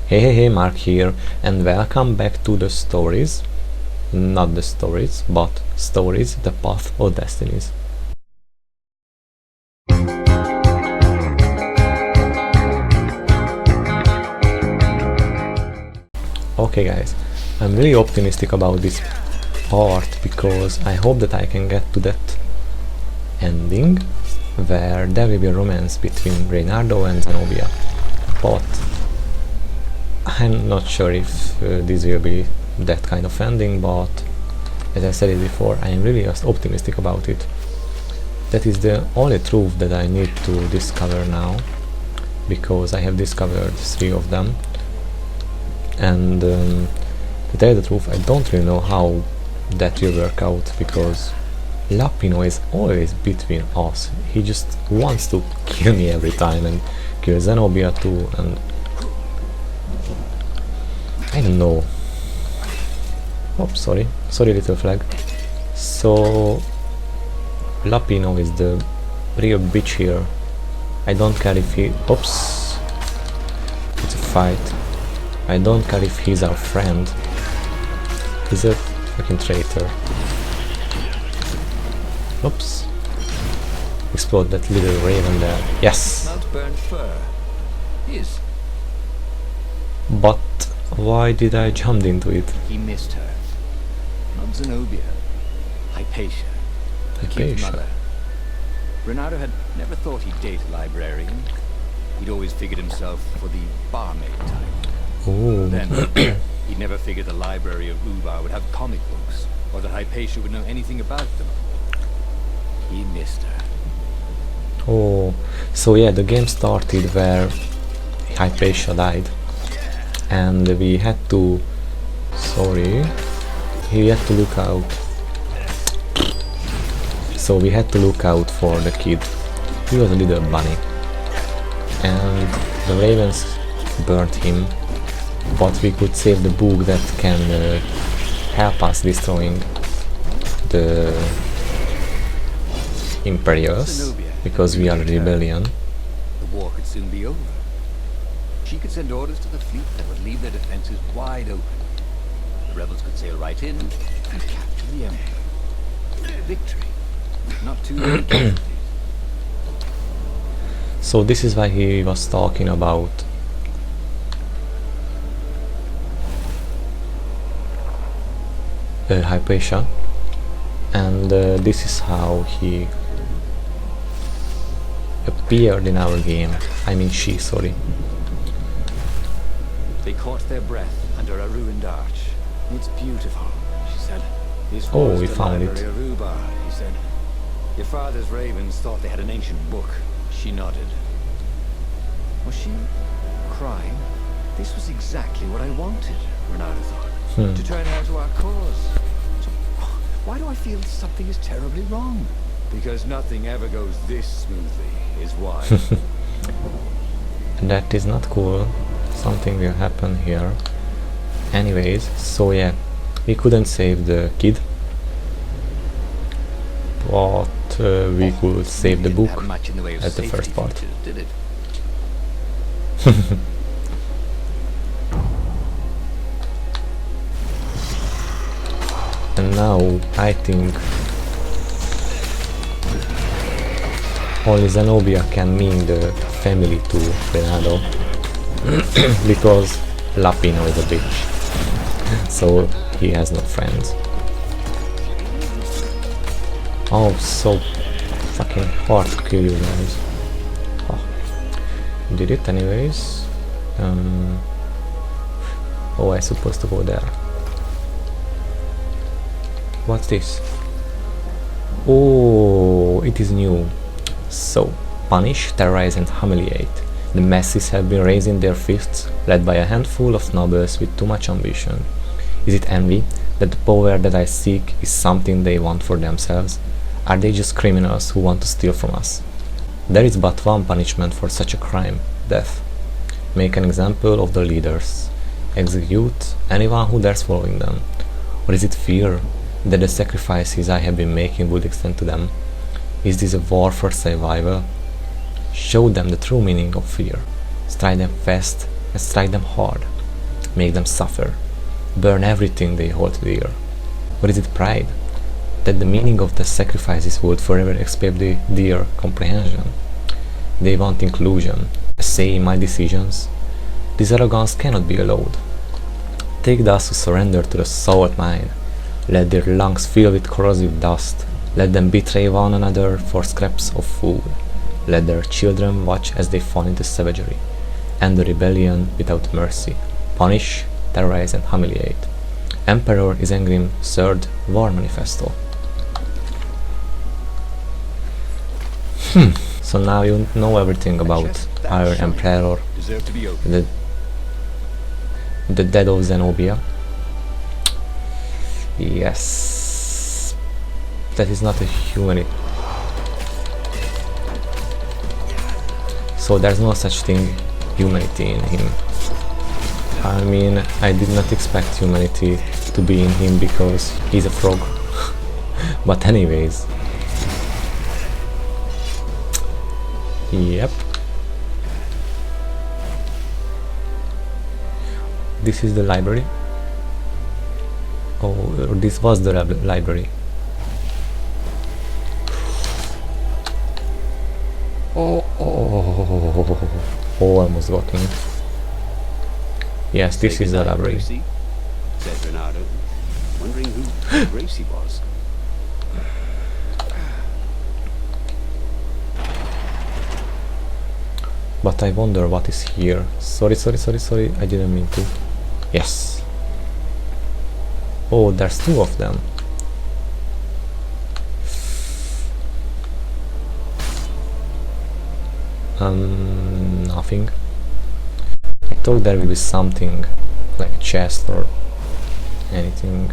Hey, Mark here, and welcome back to the stories. Not the stories, but stories, the Path of Destinies. Okay guys, I'm really optimistic about this part because I hope that I can get to that ending where there will be a romance between Reynardo and Zenobia. But I'm not sure if this will be that kind of ending, but as I said it before, I am really just optimistic about it. That is the only truth that I need to discover now, because I have discovered 3 of them, and to tell you the truth, I don't really know how that will work out, because Lapino is always between us. He just wants to kill me every time and kill Zenobia too, and I don't know. Oh, sorry little flag. So Lapino is the real bitch here. I don't care if he... Oops, it's a fight. I don't care if he's our friend. He's a fucking traitor. Oops. Explode that little raven there. Yes! Not burnt fur. His. But why did I jump into it? He missed her. Not Zenobia. Hypatia. The kid's mother. Reynardo had never thought he'd date a librarian. He'd always figured himself for the barmaid type. Ooh. Then he'd never figured the library of Ubar would have comic books, or that Hypatia would know anything about them. He missed her. Oh, so yeah, the game started where Hypatia died, and we had to... Sorry, he had to look out. So we had to look out for the kid. He was a little bunny, and the ravens burnt him, but we could save the book that can help us destroying the Imperials, because we are a rebellion. The war could soon be over. She could send orders to the fleet that would leave their defenses wide open. The rebels could sail right in and capture the Empire. Victory. Not too many casualties. So this is why he was talking about Hypatia, and this is how he appeared in our game. I mean she, sorry. They caught their breath under a ruined arch. It's beautiful, she said. This Oh, was we the found it. library of Ubar, he said. Your father's ravens thought they had an ancient book. She nodded. Was she crying? This was exactly what I wanted, Reynardo thought. To turn her to our cause. So, why do I feel something is terribly wrong? Because nothing ever goes this smoothly, is why. That is not cool. Something will happen here. Anyways, so yeah, we couldn't save the kid, but we could save the book at the first part. Features, did it? And now I think only Zenobia can mean the family to Reynardo, because Lapino is a bitch, so he has no friends. Oh, so fucking hard to kill you guys. Oh, did it anyways. Oh, I'm supposed to go there. What's this? Oh, it is new. So, punish, terrorize and humiliate. The masses have been raising their fists, led by a handful of nobles with too much ambition. Is it envy, that the power that I seek is something they want for themselves? Are they just criminals who want to steal from us? There is but one punishment for such a crime: death. Make an example of the leaders. Execute anyone who dares following them. Or is it fear, that the sacrifices I have been making would extend to them? Is this a war for survival? Show them the true meaning of fear. Strike them fast and strike them hard. make them suffer, burn everything they hold dear? Or is it pride, that the meaning of the sacrifices would forever escape their comprehension? They want inclusion, a say in my decisions. This arrogance cannot be allowed. Take those who surrender to the salt mine. Let their lungs fill with corrosive dust. Let them betray one another for scraps of food. Let their children watch as they fall into savagery, and the rebellion without mercy. Punish, terrorize and humiliate. Emperor is angry. Third War Manifesto. So now you know everything about our Emperor, the death of Zenobia. Yes, that is not a humanity. So there's no such thing, humanity in him. I mean, I did not expect humanity to be in him because he's a frog. But anyways. Yep. This is the library. Oh, this was the library. Oh, almost got me. Yes, this is the library. Gracie, said Reynardo, wondering who Gracie was. But I wonder what is here. Sorry, I didn't mean to. Yes. Oh, there's two of them. Nothing. I thought there will be something like a chest or anything.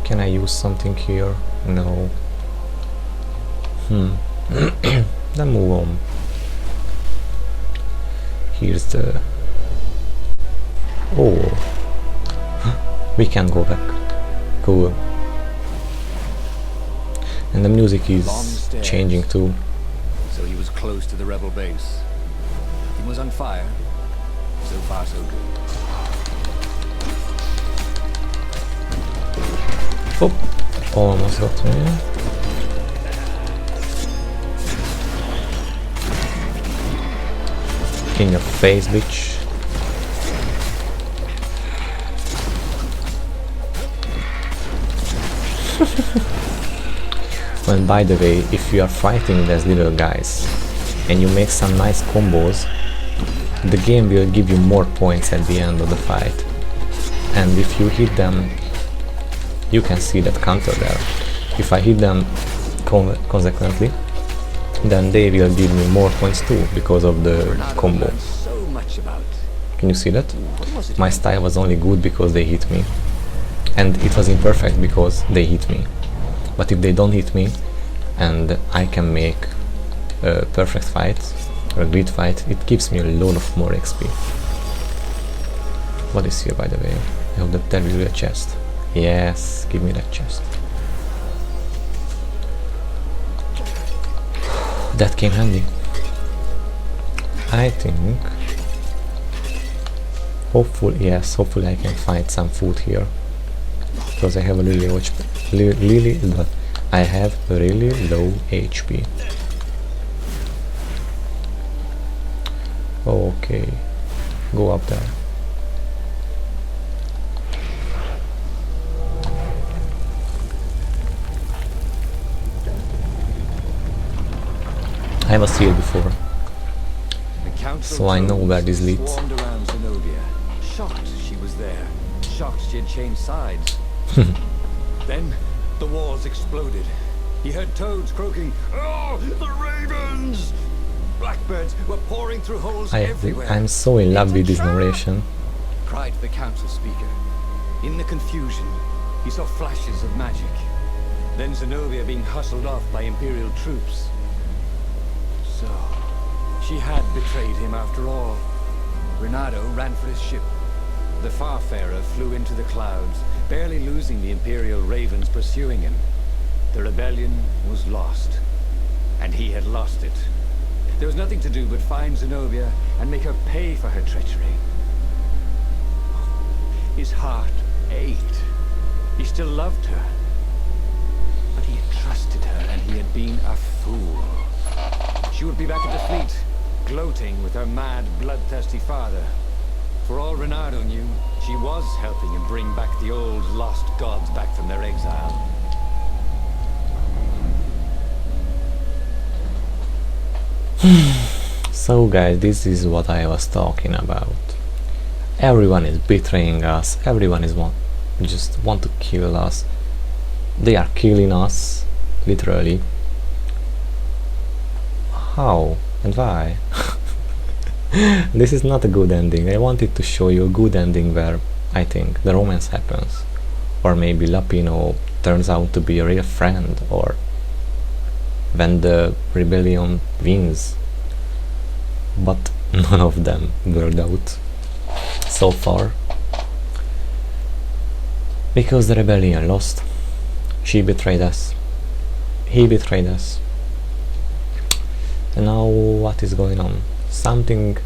Can I use something here? No. Then move on. Here's the... Oh! We can go back. Cool. And the music is changing too. So he was close to the rebel base. He was on fire. So far so good. Oh! Almost got me. In your face, bitch. Well, by the way, if you are fighting these little guys and you make some nice combos, the game will give you more points at the end of the fight. And if you hit them, you can see that counter there. If I hit them consequently, then they will give me more points too, because of the combo. Can you see that? My style was only good because they hit me, and it was imperfect because they hit me. But if they don't hit me, and I can make a perfect fight, or a great fight, it gives me a lot of more XP. What is here, by the way? I hope that there will be a chest. Yes, give me that chest. That came handy. I think. Hopefully, yes. Hopefully, I can find some food here, because I have a really low HP. I have a really low HP. Okay, go up there. I was here before, so I know where this leads. Shocked she was there. Shocked she had changed sides. Then the walls exploded. He heard toads croaking, "Oh, the ravens!" Blackbirds were pouring through holes everywhere. I'm so in love with this narration. Cried the council speaker. In the confusion, he saw flashes of magic. Then Zenobia being hustled off by Imperial troops. So, she had betrayed him after all. Reynardo ran for his ship. The Farfarer flew into the clouds, barely losing the Imperial ravens pursuing him. The rebellion was lost, and he had lost it. There was nothing to do but find Zenobia and make her pay for her treachery. 8. He still loved her. But he had trusted her, and he had been a fool. She would be back at the fleet, gloating with her mad, bloodthirsty father. For all Reynardo knew, she was helping him bring back the old, lost gods back from their exile. So guys, this is what I was talking about. Everyone is betraying us, everyone is just want to kill us. They are killing us, literally. How and why? This is not a good ending. I wanted to show you a good ending where I think the romance happens. Or maybe Lapino turns out to be a real friend, or when the rebellion wins. But none of them worked out so far. Because the rebellion lost. She betrayed us. He betrayed us. And now what is going on? Something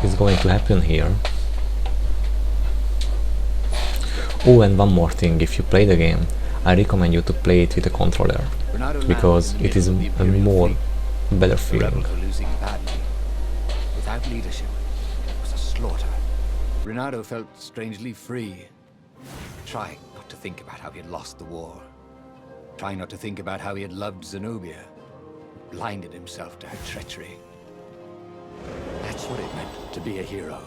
is going to happen here. Oh, and one more thing, if you play the game, I recommend you to play it with a controller, because it is a more better feeling. Without leadership, it was a slaughter. Reynardo felt strangely free, trying not to think about how he had lost the war, trying not to think about how he had loved Zenobia, blinded himself to her treachery. That's what it meant to be a hero.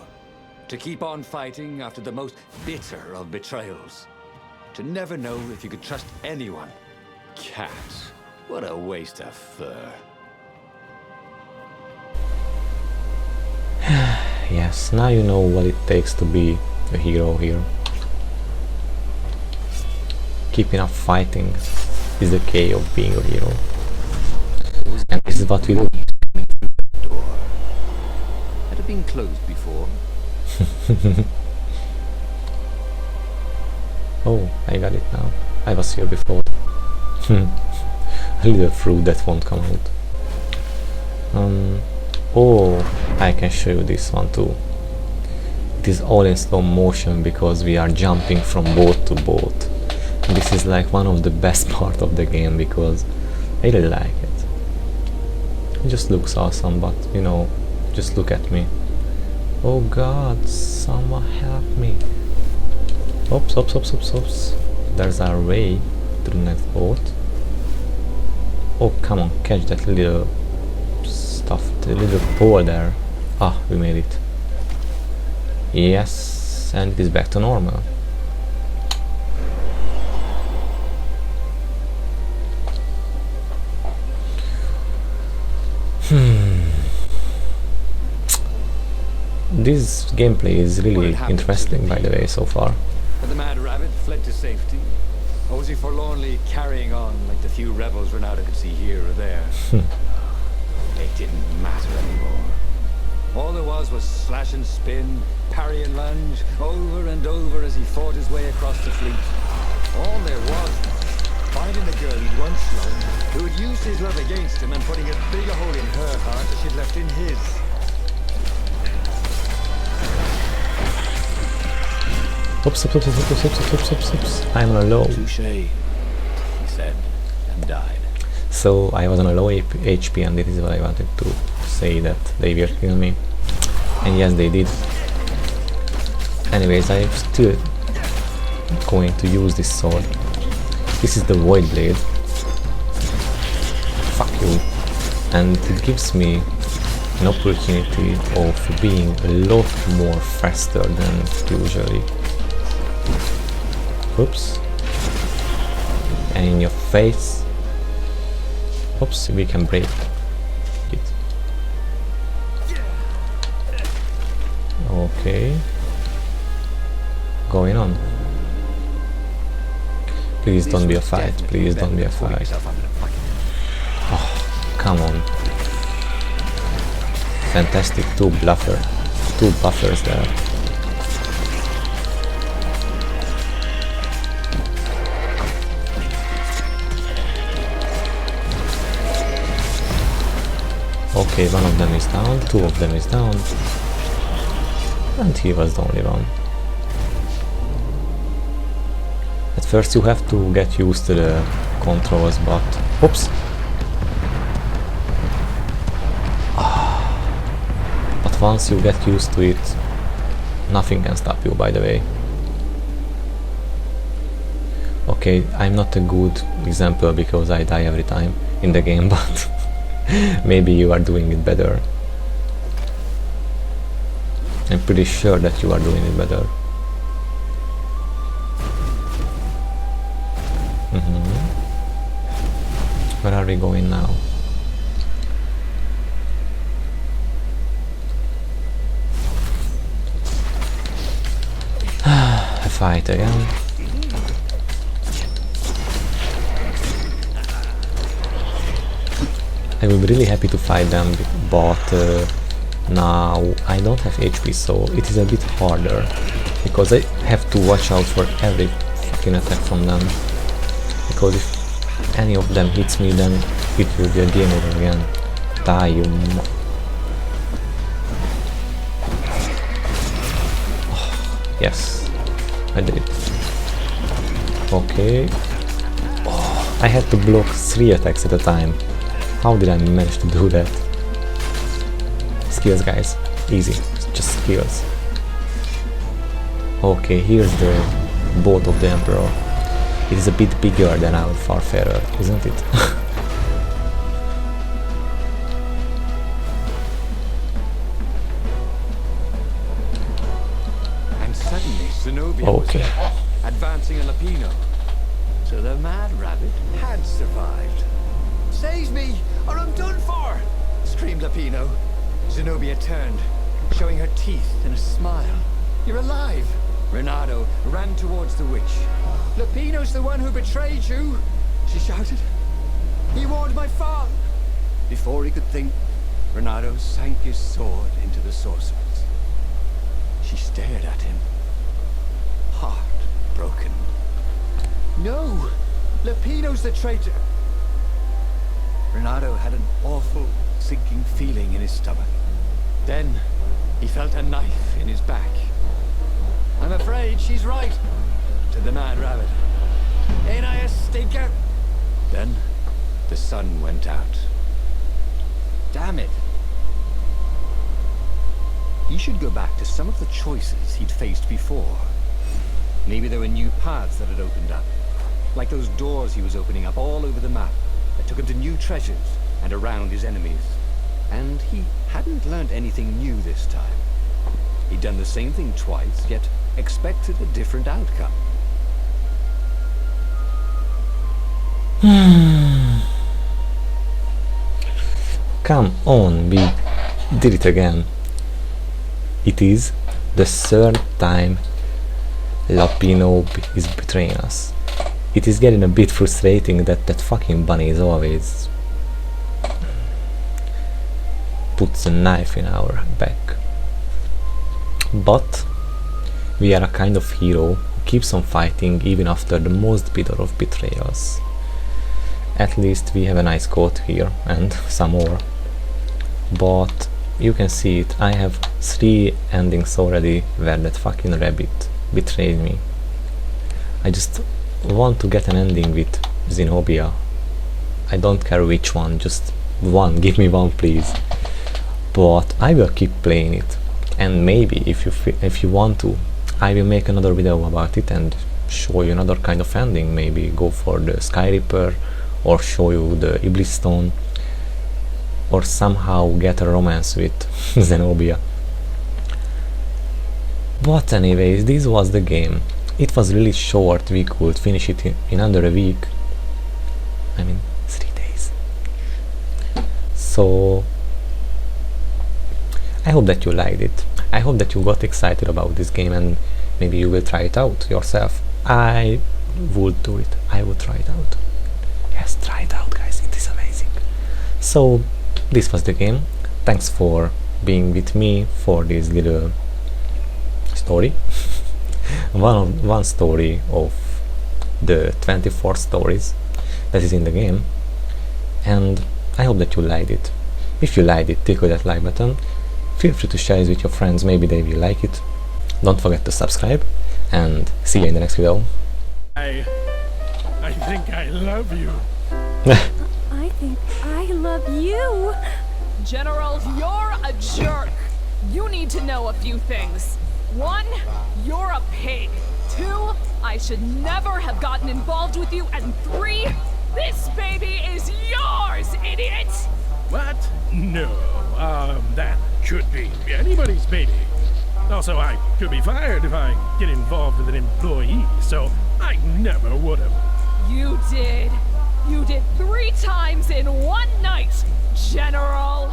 To keep on fighting after the most bitter of betrayals. To never know if you could trust anyone. Cat, what a waste of fur. Yes, now you know what it takes to be a hero here. Keeping up fighting is the key of being a hero. And this is what we do. Had it been closed before? Oh, I got it now. I was here before. A little fruit that won't come out. Oh, I can show you this one too. It is all in slow motion because we are jumping from boat to boat. This is like one of the best part of the game because I really like it. It just looks awesome, but you know, just look at me. Oh god, someone help me. Oops, oops, oops, oops, oops. There's our way to the next boat. Oh, come on, catch that little stuff, the little pole there. Ah, we made it. Yes, and it is back to normal. This gameplay is really interesting, by the way, so far. Had the mad rabbit fled to safety? Or was he forlornly carrying on like the few rebels Reynardo could see here or there? It didn't matter anymore. All there was slash and spin, parry and lunge, over and over as he fought his way across the fleet. All there was finding the girl he'd once loved, who had used his love against him and putting as big a hole in her heart as she'd left in his. Oops, oops, oops, oops, oops, oops, oops, oops. I'm on a low. Touché, he said, and died. So I was on a low HP, and this is what I wanted to say, that they will kill me. And yes, they did. Anyways, I'm still going to use this sword. This is the Void Blade. Fuck you. And it gives me an opportunity of being a lot more faster than usually. Oops. And in your face. Oops, we can break it. Okay. Going on. Please don't be a fight. Please don't be a fight. Oh, come on. Fantastic two buffers there. Okay, one of them is down, two of them is down, and he was the only one. first you have to get used to the controls, but... Oops! But once you get used to it, nothing can stop you, by the way. Okay, I'm not a good example because I die every time in the game, but maybe you are doing it better. I'm pretty sure that you are doing it better. Where are we going now? A fight again. I will be really happy to fight them, but now I don't have HP, so it is a bit harder because I have to watch out for every fucking attack from them, because if any of them hits me, then it will be a game over again. Die, you yes, I did it. Okay. Oh, I had to block 3 attacks at a time. How did I manage to do that? Skills, guys. Easy. Just skills. Okay, here's the boat of the Emperor. It is a bit bigger than our Farfarer, isn't it? And suddenly Zenobia was there, advancing a Lapino. So the mad rabbit had survived. Save me, or I'm done for! Screamed Lapino. Zenobia turned, showing her teeth in a smile. You're alive! Reynardo ran towards the witch. Lapino's the one who betrayed you! She shouted. He warned my father! Before he could think, Reynardo sank his sword into the sorceress. She stared at him, heart broken. No! Lapino's the traitor! Reynardo had an awful, sinking feeling in his stomach. Then, he felt a knife in his back. I'm afraid she's right, said the mad rabbit. Ain't I a stinker? Then, the sun went out. Damn it. He should go back to some of the choices he'd faced before. Maybe there were new paths that had opened up, like those doors he was opening up all over the map that took him to new treasures and around his enemies. And he hadn't learned anything new this time. He'd done the same thing twice, yet expected a different outcome. Come on, we did it again. It is the 3rd time Lapino is betraying us. It is getting a bit frustrating that that fucking bunny is always puts a knife in our back. But we are a kind of hero who keeps on fighting even after the most bitter of betrayals. At least we have a nice coat here and some more. But you can see it, I have 3 endings already where that fucking rabbit betrayed me. I just want to get an ending with Zenobia. I don't care which one, just one, give me one please. But I will keep playing it, and maybe if you want to, I will make another video about it and show you another kind of ending. Maybe go for the Sky Reaper, or show you the Iblis Stone, or somehow get a romance with Zenobia. But anyways, this was the game. It was really short, we could finish it in under a week. I mean, 3 days. So I hope that you liked it. I hope that you got excited about this game and maybe you will try it out yourself. I would do it. I would try it out. Yes, try it out, guys. It is amazing. So this was the game. Thanks for being with me for this little story. one story of the 24 stories that is in the game, and I hope that you liked it. If you liked it, tickle that like button. Feel free to share it with your friends, maybe they will like it. Don't forget to subscribe, and see you in the next video. Hey. think I love you. I think I love you. General, you're a jerk. You need to know a few things. 1, you're a pig. 2, I should never have gotten involved with you. And 3, this baby is yours, idiot! What? No, that could be anybody's baby. Also, I could be fired if I get involved with an employee, so I never would have. You did. You did 3 times in one night, General.